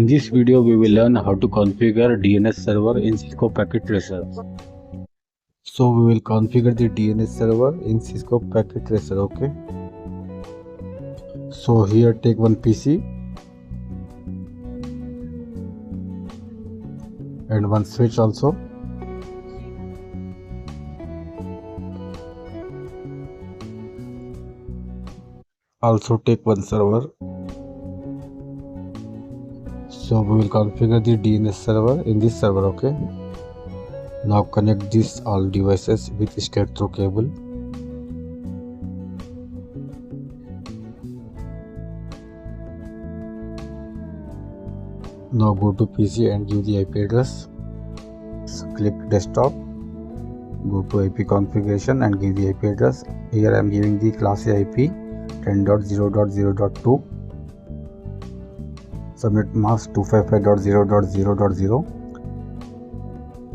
In this video, we will learn how to configure DNS server in Cisco Packet Tracer. So we will configure the DNS server in Cisco Packet Tracer. Okay. So here take one PC and one switch also. Also take one server. So we will configure the DNS server in this server. Okay. Now connect these all devices with straight through cable. Now go to PC and give the IP address. So click desktop. Go to IP configuration and give the IP address. Here I am giving the class A IP 10.0.0.2. Subnet mask 255.0.0.0.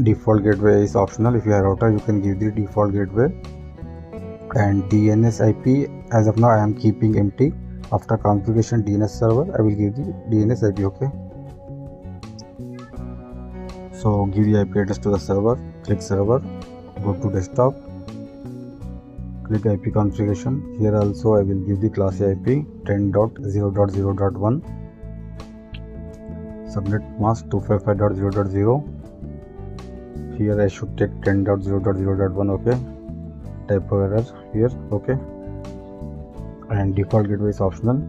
Default gateway is optional. If you are router, you can give the default gateway. And DNS IP, as of now I am keeping empty. After configuration DNS server, I will give the DNS IP. Okay. So give the IP address to the server. Click server. Go to desktop. Click IP configuration. Here also I will give the class A IP 10.0.0.1. Subnet mask 255.0.0. Here I should take 10.0.0.1. okay. Typo error here. Okay. And default gateway is optional.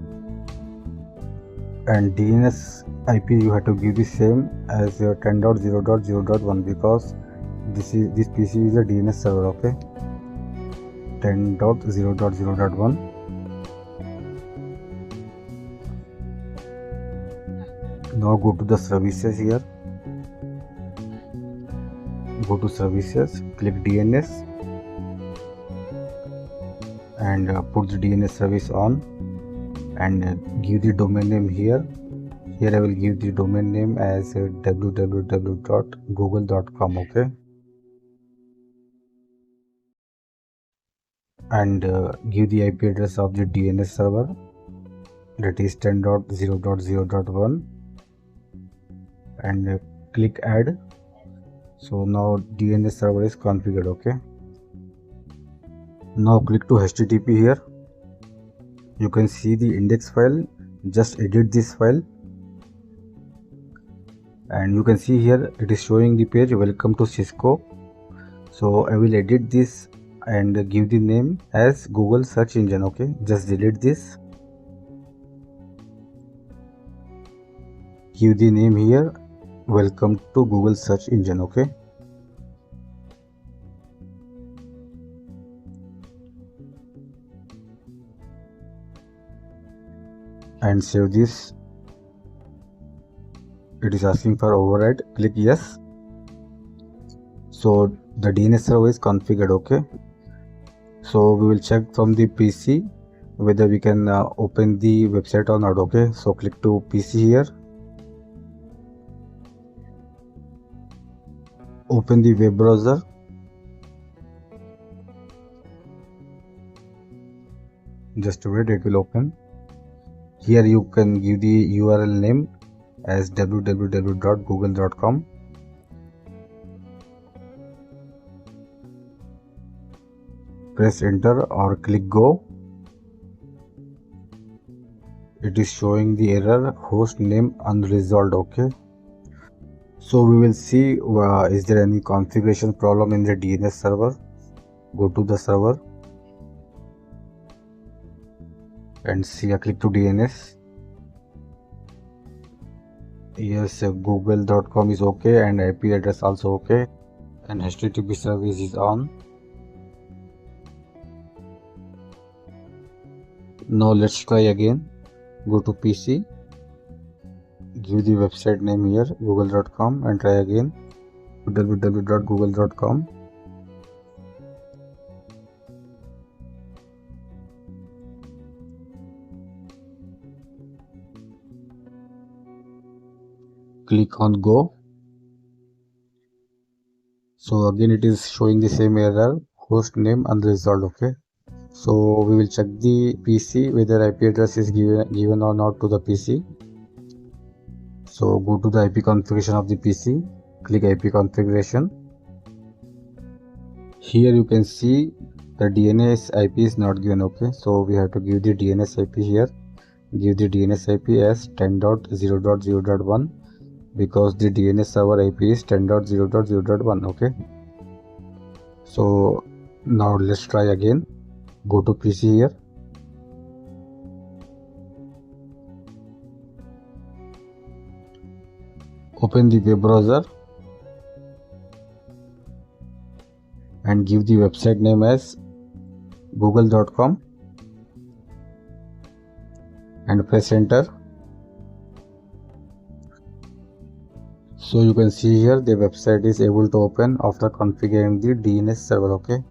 And DNS IP you have to give the same as your 10.0.0.1 because this PC is a DNS server. Okay. 10.0.0.1. Now go to the services here. Go to services, click DNS and put the DNS service on and give the domain name here. Here I will give the domain name as www.google.com. okay. And give the IP address of the DNS server, that is 10.0.0.1, and click add. So now DNS server is configured. Okay. Now click to HTTP here. You can see the index file. Just edit this file and you can see here it is showing the page welcome to Cisco. So I will edit this and give the name as Google search engine. Okay. Just delete this. Give the name here welcome to Google search engine. Okay. And save this. It is asking for override. Click yes. So the DNS server is configured. Okay. So we will check from the PC whether we can open the website or not. Okay. So click to PC here. Open the web browser. Just wait, it will open. Here you can give the URL name as www.google.com. Press enter or click go. It is showing the error host name unresolved. Okay. So we will see is there any configuration problem in the DNS server. Go to the server and see. Click to DNS. Yes, google.com is okay and IP address also okay and HTTP service is on. Now let's try again. Go to PC, give the website name here google.com and try again www.google.com. Click on go. So again it is showing the same error host name unresolved. Okay. So we will check the PC whether IP address is given or not to the PC. So go to the IP configuration of the PC, click IP configuration. Here you can see the DNS IP is not given. Okay, so we have to give the DNS IP here. Give the DNS IP as 10.0.0.1 because the DNS server IP is 10.0.0.1. okay, so now let's try again. Go to PC here, open the web browser and give the website name as google.com and press enter. So you can see here the website is able to open after configuring the DNS server. Okay,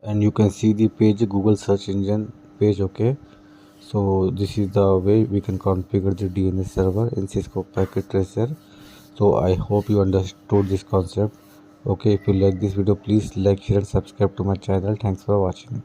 and you can see the page, Google search engine page. Okay, so this is the way we can configure the DNS server in Cisco Packet Tracer. So I hope you understood this concept. Okay, if you like this video, please like, share and subscribe to my channel. Thanks for watching.